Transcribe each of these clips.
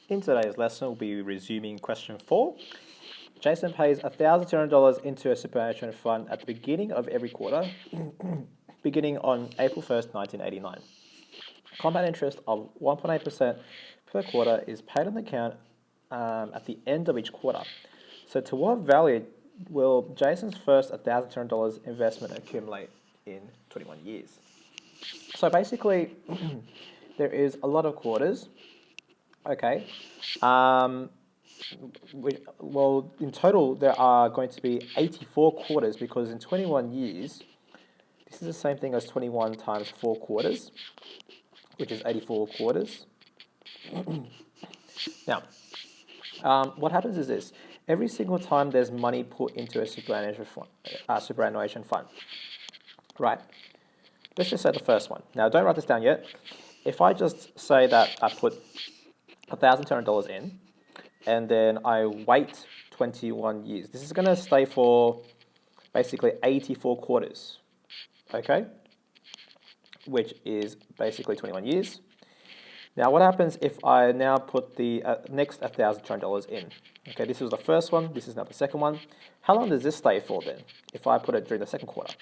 In today's lesson, we'll be resuming question 4. Jason pays $1,200 into a superannuation fund at the beginning of every quarter, beginning on April 1st, 1989. Compound interest of 1.8% per quarter is paid on the account at the end of each quarter. So to what value will Jason's first $1,200 investment accumulate in 21 years? So basically, there is a lot of quarters. Okay. Well, in total, there are going to be 84 quarters because in 21 years, this is the same thing as 21 times 4 quarters, which is 84 quarters. Now, what happens is this. Every single time there's money put into a superannuation fund, right? Let's just say the first one. Now, don't write this down yet. If I just say that I put $1,200 in, and then I wait 21 years. This is going to stay for basically 84 quarters, okay? Which is basically 21 years. Now, what happens if I now put the next $1,200 in? Okay, this is the first one. This is now the second one. How long does this stay for then? If I put it during the second quarter,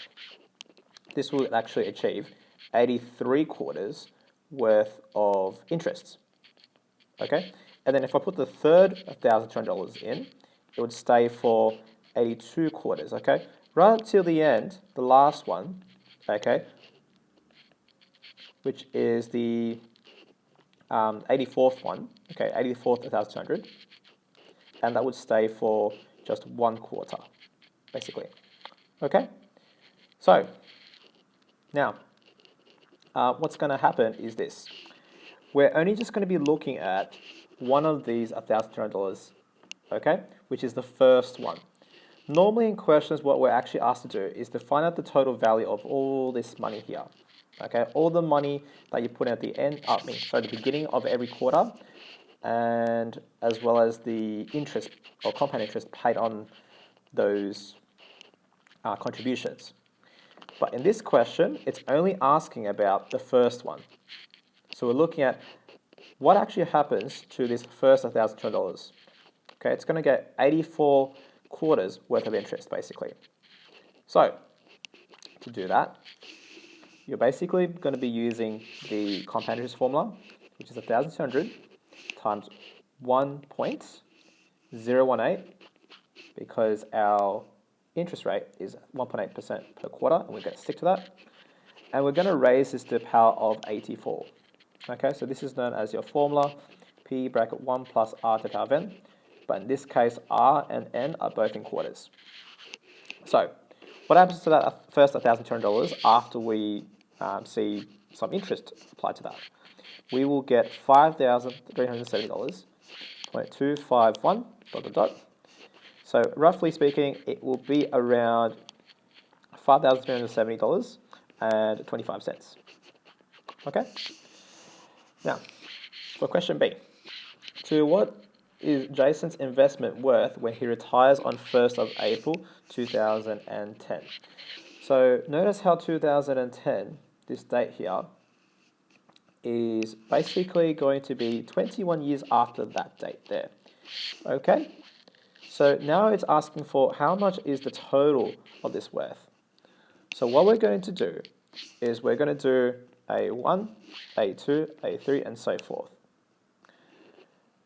this will actually achieve 83 quarters worth of interest. Okay, and then if I put the third $1,200 in, it would stay for 82 quarters. Okay, right until the end, the last one. Okay, which is the 84th one. Okay, 84th 1,200, and that would stay for just 1 quarter, basically. Okay, so now what's going to happen is this. We're only just going to be looking at one of these $1,200, okay, which is the first one. Normally in questions, what we're actually asked to do is to find out the total value of all this money here, okay, all the money that you put in at the end, the beginning of every quarter, and as well as the interest or compound interest paid on those contributions. But in this question, it's only asking about the first one. So we're looking at what actually happens to this first $1,200. Okay, it's going to get 84 quarters worth of interest, basically. So to do that, you're basically going to be using the compound interest formula, which is 1,200 times 1.018, because our interest rate is 1.8% per quarter, and we're going to stick to that. And we're going to raise this to the power of 84. Okay, so this is known as your formula, P bracket 1 plus R to the power of n. But in this case, R and n are both in quarters. So what happens to that first $1,200 after we see some interest applied to that? We will get $5,370.251, ... So roughly speaking, it will be around $5,370.25. Okay? Now, for question B, to what is Jason's investment worth when he retires on 1st of April 2010? So notice how 2010, this date here, is basically going to be 21 years after that date there. Okay? So now it's asking for how much is the total of this worth. So what we're going to do is we're going to do A1, A2, A3, and so forth.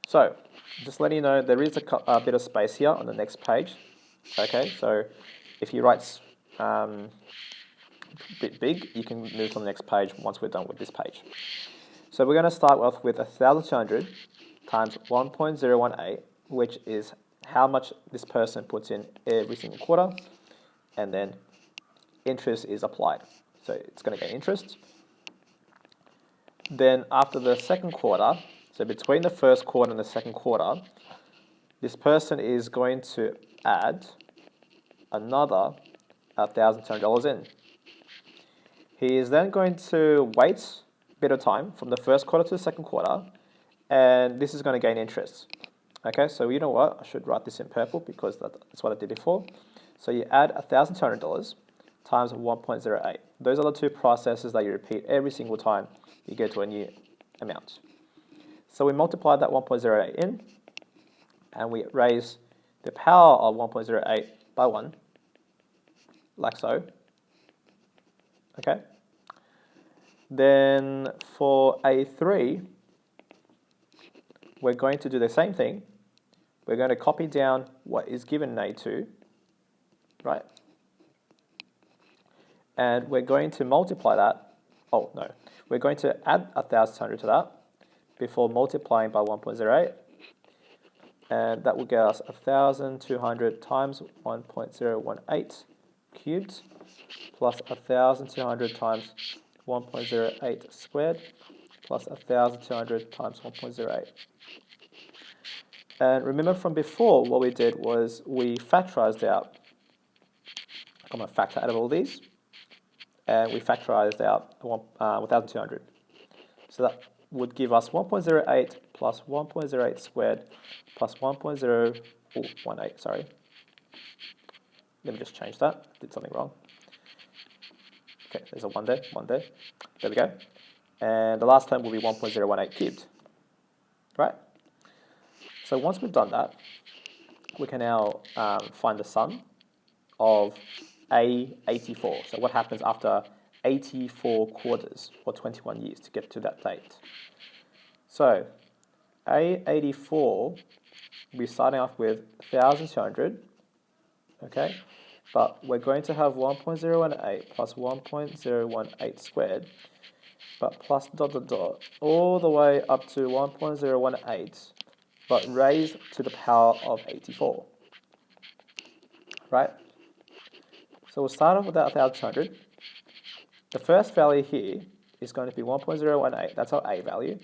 So just letting you know, there is a bit of space here on the next page. Okay, so if you write a bit big, you can move to the next page once we're done with this page. So we're going to start off with 1,200 times 1.018, which is how much this person puts in every single quarter, and then interest is applied. So it's going to get interest. Then after the second quarter, so between the first quarter and the second quarter, this person is going to add another $1,200 in. He is then going to wait a bit of time from the first quarter to the second quarter, and this is going to gain interest. Okay, so you know what? I should write this in purple because that's what I did before. So you add $1,200 times 1.08. Those are the two processes that you repeat every single time you get to a new amount. So we multiply that 1.08 in, and we raise the power of 1.08 by 1, like so. Okay. Then for A3, we're going to do the same thing. We're going to copy down what is given in A2, right? And we're going to multiply that. Oh, no. We're going to add 1,200 to that before multiplying by 1.08. And that will get us 1,200 times 1.018 cubed plus 1,200 times 1.08 squared plus 1,200 times 1.08. And remember from before, what we did was we factorized out. I'm going to factor out of all these. And we factorized out 1,200. So that would give us 1.08 plus 1.08 squared plus 1.018, sorry. Let me just change that, did something wrong. Okay, there's a 1 there, 1 there. There we go. And the last term will be 1.018 cubed, right? So once we've done that, we can now find the sum of A84. So what happens after 84 quarters or 21 years to get to that date? So A84, we're starting off with 1,200, okay? But we're going to have 1.018 plus 1.018 squared, but plus dot dot dot, all the way up to 1.018, but raised to the power of 84, right? So we'll start off with that 1,200. The first value here is going to be 1.018, that's our A value,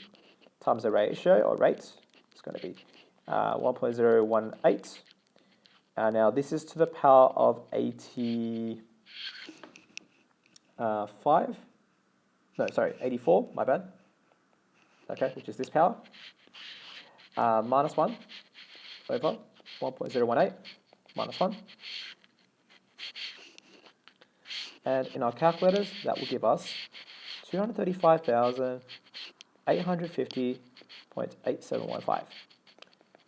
times the ratio or rate. It's going to be 1.018. Now this is to the power of 85. No, sorry, 84, my bad. Okay, which is this power. Minus 1 over 1.018 minus 1. And in our calculators, that will give us 235,850.8715.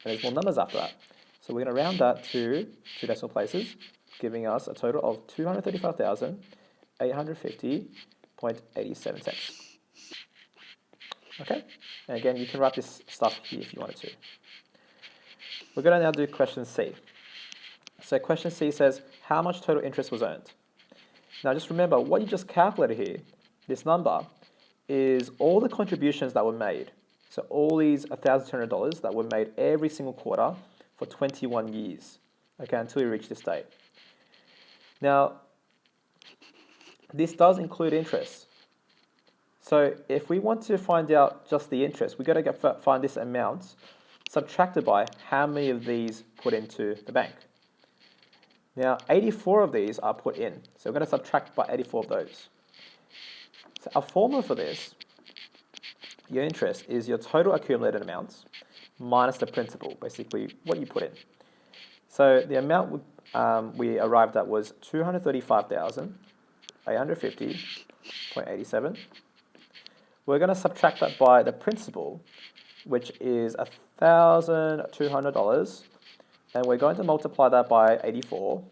And there's more numbers after that. So we're going to round that to 2 decimal places, giving us a total of 235,850.87 cents. Okay? And again, you can write this stuff here if you wanted to. We're going to now do question C. So question C says, how much total interest was earned? Now just remember, what you just calculated here, this number, is all the contributions that were made. So all these $1,200 that were made every single quarter for 21 years, okay, until you reach this date. Now, this does include interest. So if we want to find out just the interest, we've got to find this amount subtracted by how many of these put into the bank. Now, 84 of these are put in, so we're going to subtract by 84 of those. So our formula for this, your interest, is your total accumulated amounts minus the principal, basically what you put in. So the amount we arrived at was 235,850.87. We're going to subtract that by the principal, which is $1,200, and we're going to multiply that by 84,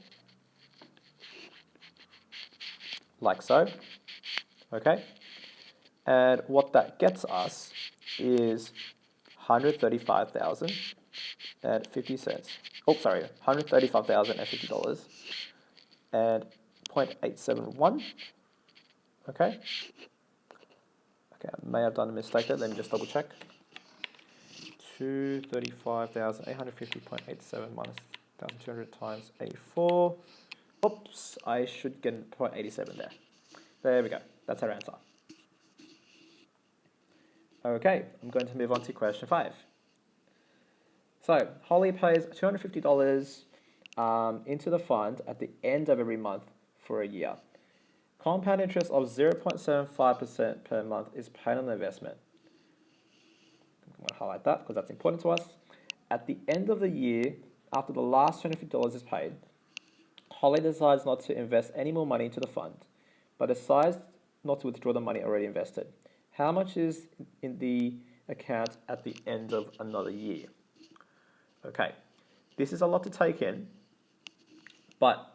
like so, okay? And what that gets us is 135,050 cents. Oh, sorry, $135,050 and 0.871. Okay. Okay, I may have done a mistake there. Let me just double check. 235,850.87 minus 1,200 times 84. Oops, I should get 0.87 there. There we go. That's our answer. Okay, I'm going to move on to question 5. So, Holly pays $250 into the fund at the end of every month for a year. Compound interest of 0.75% per month is paid on the investment. I'm going to highlight that because that's important to us. At the end of the year, after the last $250 is paid, Holly decides not to invest any more money into the fund, but decides not to withdraw the money already invested. How much is in the account at the end of another year. Okay, this is a lot to take in, but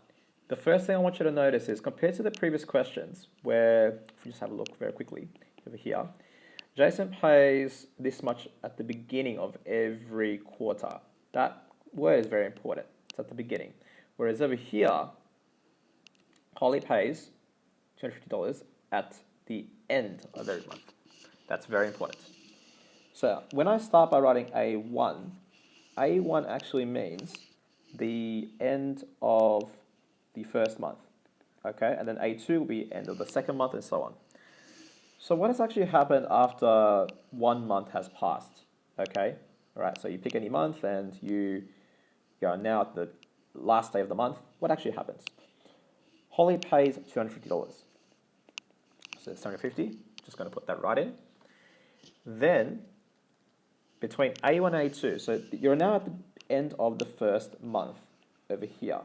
the first thing I want you to notice is compared to the previous questions, where, if we just have a look very quickly over here, Jason pays this much at the beginning of every quarter. That word is very important. It's at the beginning. Whereas over here, Holly pays $250 at the end of every month. That's very important. So when I start by writing A1 actually means the end of the first month, okay? And then A2 will be end of the second month and so on. So what has actually happened after 1 month has passed, okay? All right, so you pick any month and you are now at the last day of the month. What actually happens? Holly pays $250. So it's $250, just gonna put that right in. Then, between A1 and A2, so you're now at the end of the first month over here.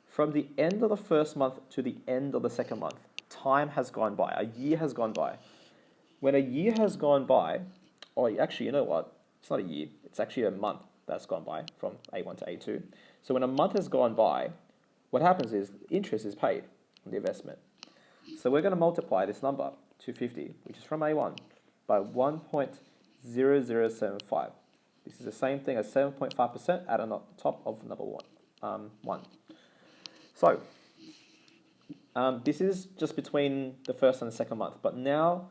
From the end of the first month to the end of the second month, time has gone by, a year has gone by. When a year has gone by, or actually, you know what? It's not a year, it's actually a month that's gone by from A1 to A2. So when a month has gone by, what happens is interest is paid on the investment. So we're going to multiply this number, 250, which is from A1, by 1.0075. This is the same thing as 7.5% added on top of number 1. So this is just between the first and the second month, but now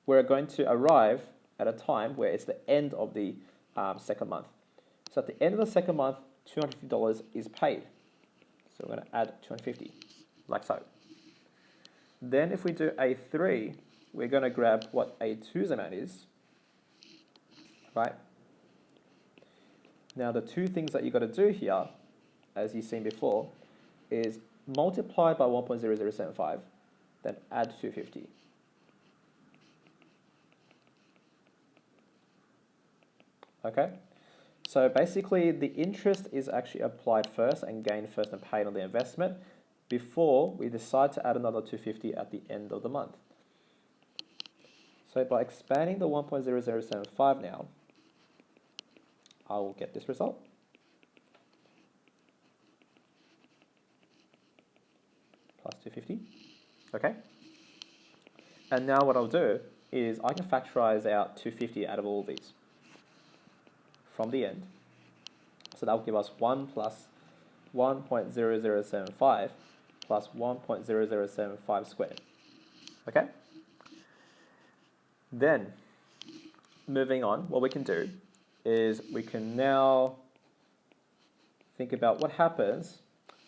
we're going to arrive at a time where it's the end of the second month. So at the end of the second month, $250 is paid. So we're going to add 250, like so. Then if we do A3, we're going to grab what A2's amount is, right? Now the two things that you've got to do here, as you've seen before, is multiply by 1.0075, then add 250. Okay? So basically the interest is actually applied first and gained first and paid on the investment before we decide to add another 250 at the end of the month. So by expanding the 1.0075 now, I will get this result. Plus 250, okay? And now what I'll do is I can factorize out 250 out of all these from the end. So that will give us 1 plus 1.0075 plus 1.0075 squared, okay? Then, moving on, what we can do is we can now think about what happens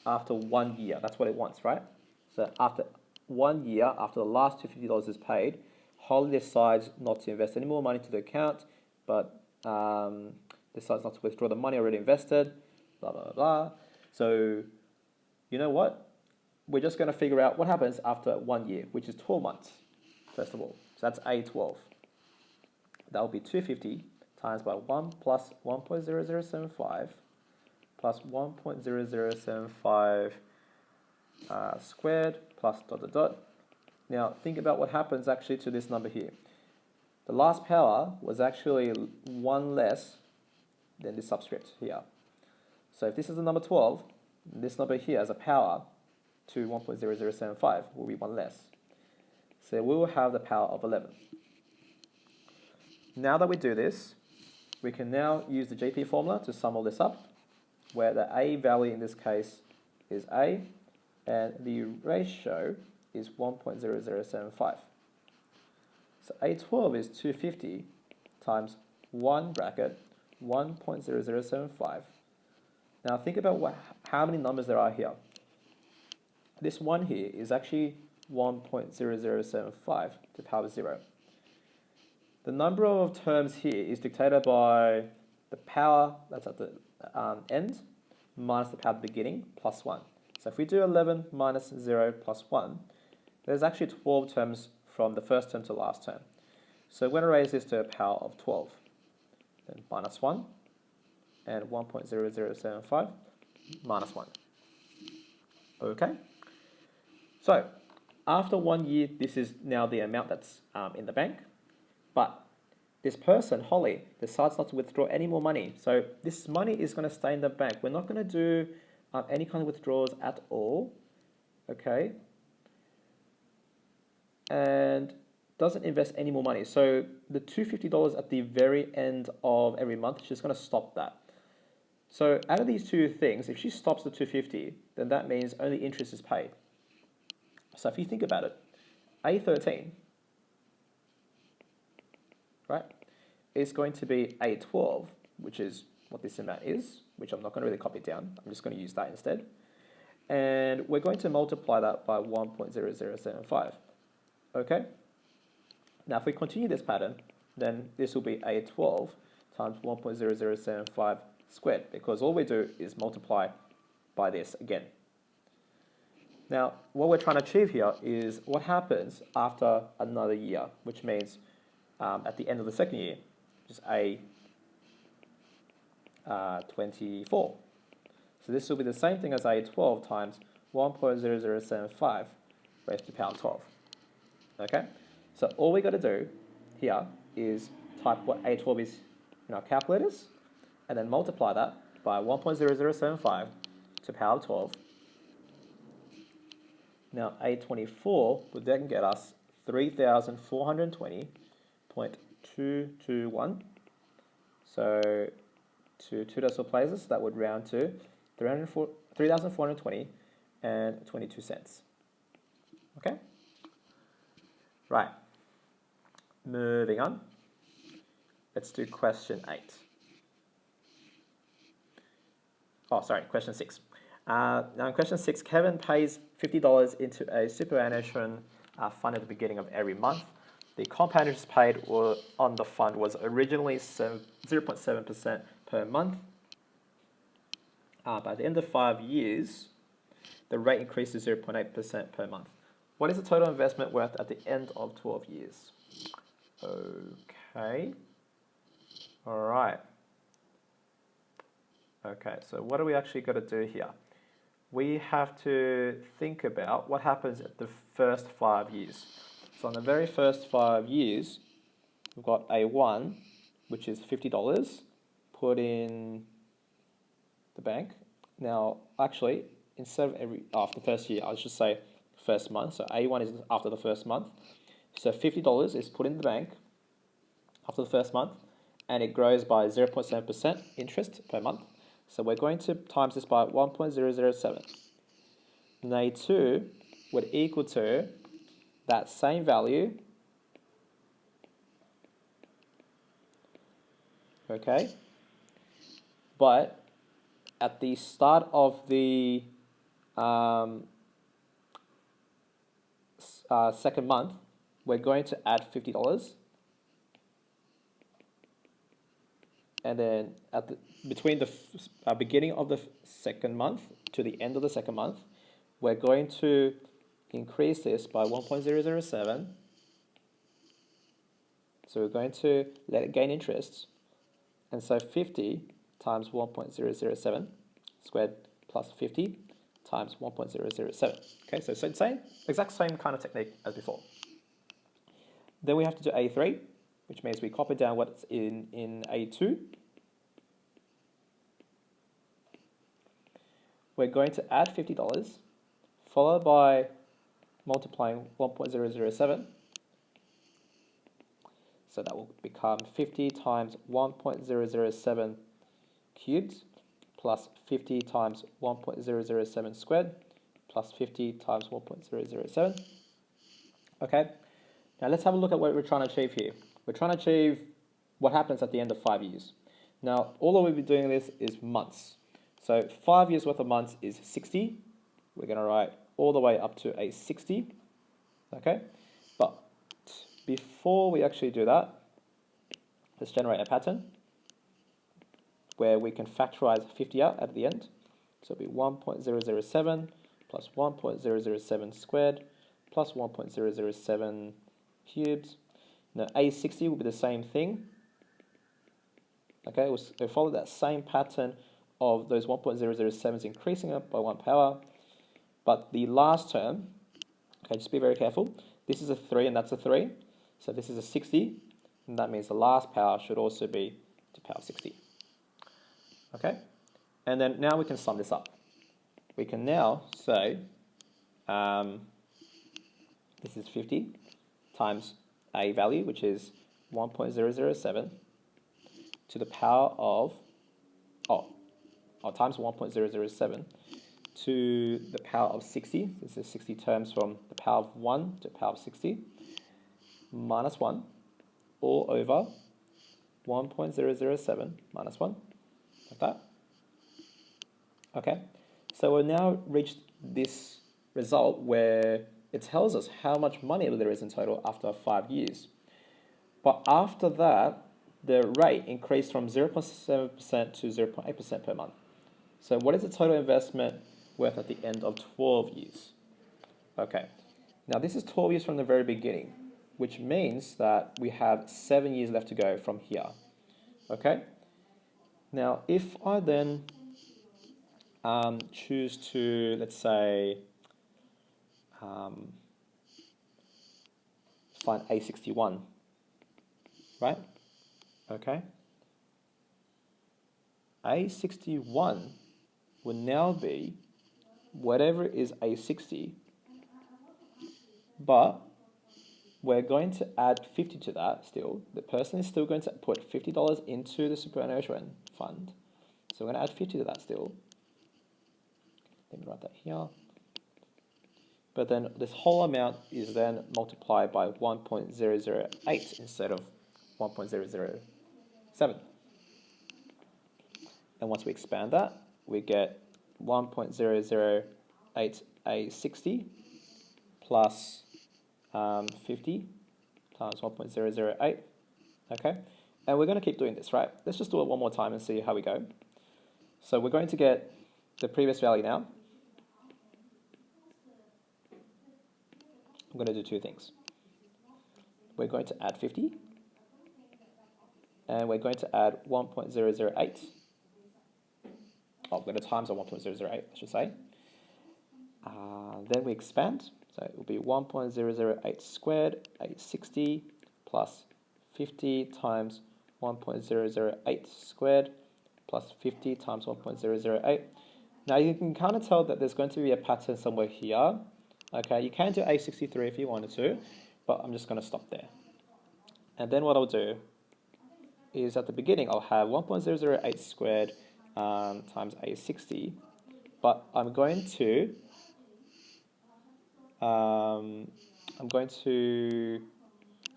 after 1 year. That's what it wants, right? So after 1 year, after the last $250 is paid, Holly decides not to invest any more money to the account, but decides not to withdraw the money already invested, blah, blah, blah. So, you know what? We're just going to figure out what happens after 1 year, which is 12 months, first of all. So that's A12. That will be 250 times by 1 plus 1.0075 plus 1.0075 squared plus dot dot dot. Now think about what happens actually to this number here. The last power was actually 1 less than this subscript here. So if this is the number 12, this number here as a power to 1.0075 will be 1 less. So we will have the power of 11. Now that we do this, we can now use the GP formula to sum all this up, where the A value in this case is A, and the ratio is 1.0075. So A12 is 250 times 1 bracket 1.0075. Now think about how many numbers there are here. This one here is actually 1.0075 to the power of 0. The number of terms here is dictated by the power that's at the end minus the power at the beginning plus 1. So if we do 11 minus 0 plus 1, there's actually 12 terms from the first term to the last term. So we're going to raise this to a power of 12. Then minus 1 and 1.0075 minus 1. Okay? So after 1 year, this is now the amount that's in the bank. But this person, Holly, decides not to withdraw any more money. So this money is going to stay in the bank. We're not going to do any kind of withdrawals at all, okay? And doesn't invest any more money. So the $250 at the very end of every month, she's going to stop that. So out of these two things, if she stops the $250, then that means only interest is paid. So if you think about it, A13, right, is going to be A12, which is what this amount is, which I'm not going to really copy it down. I'm just going to use that instead. And we're going to multiply that by 1.0075. Okay? Now, if we continue this pattern, then this will be A12 times 1.0075 squared, because all we do is multiply by this again. Now, what we're trying to achieve here is what happens after another year, which means at the end of the second year, which is A24. So this will be the same thing as A12 times 1.0075 raised to the power of 12. Okay? So all we got to do here is type what A12 is in our calculators, and then multiply that by 1.0075 to the power of 12. Now A24 would then get us 3,420.221. So to two decimal places, that would round to 3,420 and 22 cents. Okay? Right. Moving on. Let's do question 8. Oh, sorry, question 6. Now in question 6, Kevin pays $50 into a superannuation fund at the beginning of every month. The compound interest paid on the fund was originally 0.7% per month. By the end of 5 years, the rate increased to 0.8% per month. What is the total investment worth at the end of 12 years? Okay. All right. Okay, so what do we actually got to do here? We have to think about what happens at the first 5 years. So on the very first 5 years, we've got A1, which is $50, put in the bank. Now, actually, instead of after the first year, I'll just say first month. So A1 is after the first month. So $50 is put in the bank after the first month, and it grows by 0.7% interest per month. So we're going to times this by 1.007. And A2 would equal to that same value, okay, but at the start of the second month, we're going to add $50. And then between the beginning of the second month to the end of the second month, we're going to increase this by 1.007. So we're going to let it gain interest. And so 50 times 1.007 squared plus 50 times 1.007. Okay, so same, exact same kind of technique as before. Then we have to do A3, which means we copy down what's in A2. We're going to add $50, followed by multiplying 1.007. So that will become 50 times 1.007 cubed plus 50 times 1.007 squared plus 50 times 1.007. Okay, now let's have a look at what we're trying to achieve here. We're trying to achieve what happens at the end of 5 years. Now, all that we'll be doing this is months. So 5 years worth of months is 60. We're going to write all the way up to a 60. Okay, but before we actually do that, let's generate a pattern where we can factorize 50 out at the end. So it'll be 1.007 plus 1.007 squared plus 1.007 cubed. Now A60 will be the same thing. Okay, we'll follow that same pattern of those 1.007s increasing up by 1 power. But the last term, okay, just be very careful. This is a 3 and that's a 3. So this is a 60. And that means the last power should also be to the power of 60. Okay? And then now we can sum this up. We can now say this is 50 times a value, which is 1.007 to the power of, times 1.007 to the power of 60. This is 60 terms from the power of 1 to the power of 60 minus 1 all over 1.007 minus 1, like that. Okay, so we've now reached this result where it tells us how much money there is in total after 5 years. But after that, the rate increased from 0.7% to 0.8% per month. So what is the total investment worth at the end of 12 years? Okay, now this is 12 years from the very beginning, which means that we have 7 years left to go from here. Okay, now if I then choose to, let's say, find A61, right? Okay. A61 will now be whatever is A60, but we're going to add 50 to that still. The person is still going to put $50 into the superannuation fund. So we're going to add 50 to that still. Let me write that here. But then this whole amount is then multiplied by 1.008 instead of 1.007. And once we expand that, we get 1.008A60 plus 50 times 1.008. Okay, and we're going to keep doing this, right? Let's just do it one more time and see how we go. So we're going to get the previous value now. I'm going to do two things. We're going to add 50, and we're going to add 1.008. We're going to times the 1.008, I should say. Then we expand, so it will be 1.008 squared, 860, plus 50 times 1.008 squared, plus 50 times 1.008. Now you can kind of tell that there's going to be a pattern somewhere here. Okay, you can do A63 if you wanted to, but I'm just going to stop there. And then what I'll do is at the beginning I'll have 1.008 squared times A60, but I'm going to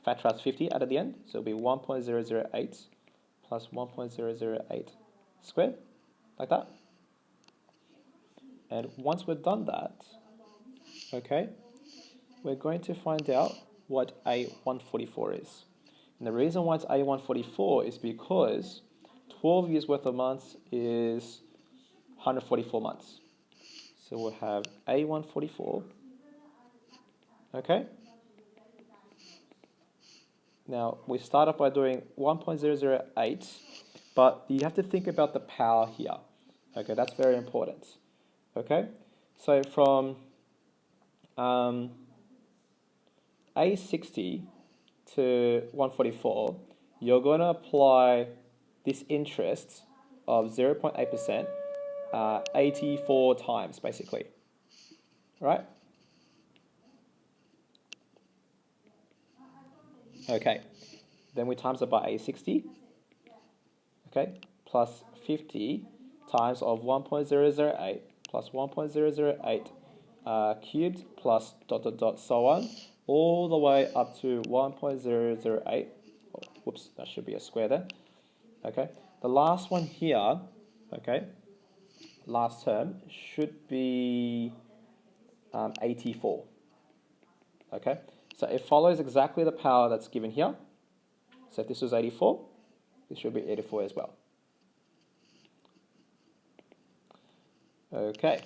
factorize 50 out at the end, so it'll be 1.008 plus 1.008 squared, like that. And once we've done that, okay, we're going to find out what A144 is. And the reason why it's A144 is because 12 years worth of months is 144 months. So we'll have A144, okay? Now, we start off by doing 1.008, but you have to think about the power here. Okay, that's very important. Okay, so from A60 to 144, you're going to apply this interest of 0.8% 84 times, basically, right? Okay, then we times it by A60, okay, plus 50 times of 1.008 plus 1.008 cubed plus ... so on, all the way up to 1.008. Oh, whoops, that should be a square there. Okay, the last one here, okay, last term should be 84. Okay, so it follows exactly the power that's given here. So if this was 84, this should be 84 as well. Okay,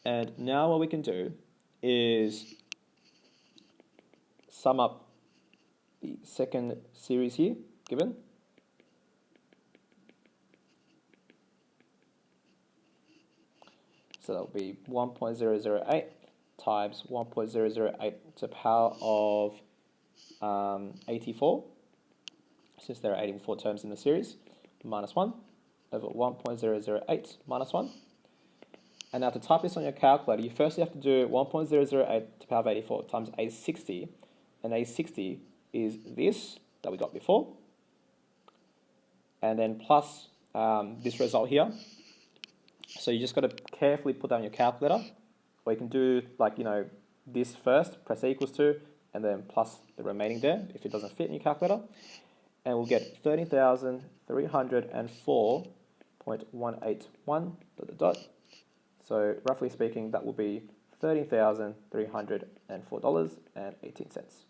and now what we can do is sum up the second series here given. So that will be 1.008 times 1.008 to the power of 84 since there are 84 terms in the series, minus 1 over 1.008 minus 1. And now to type this on your calculator, you firstly have to do 1.008 to the power of 84 times A60. And A60 is this that we got before. And then plus this result here. So you just got to carefully put down your calculator. Or you can do like, this first, press equals to, and then plus the remaining there if it doesn't fit in your calculator. And we'll get 13,304.181 ... So roughly speaking, that will be $13,304.18.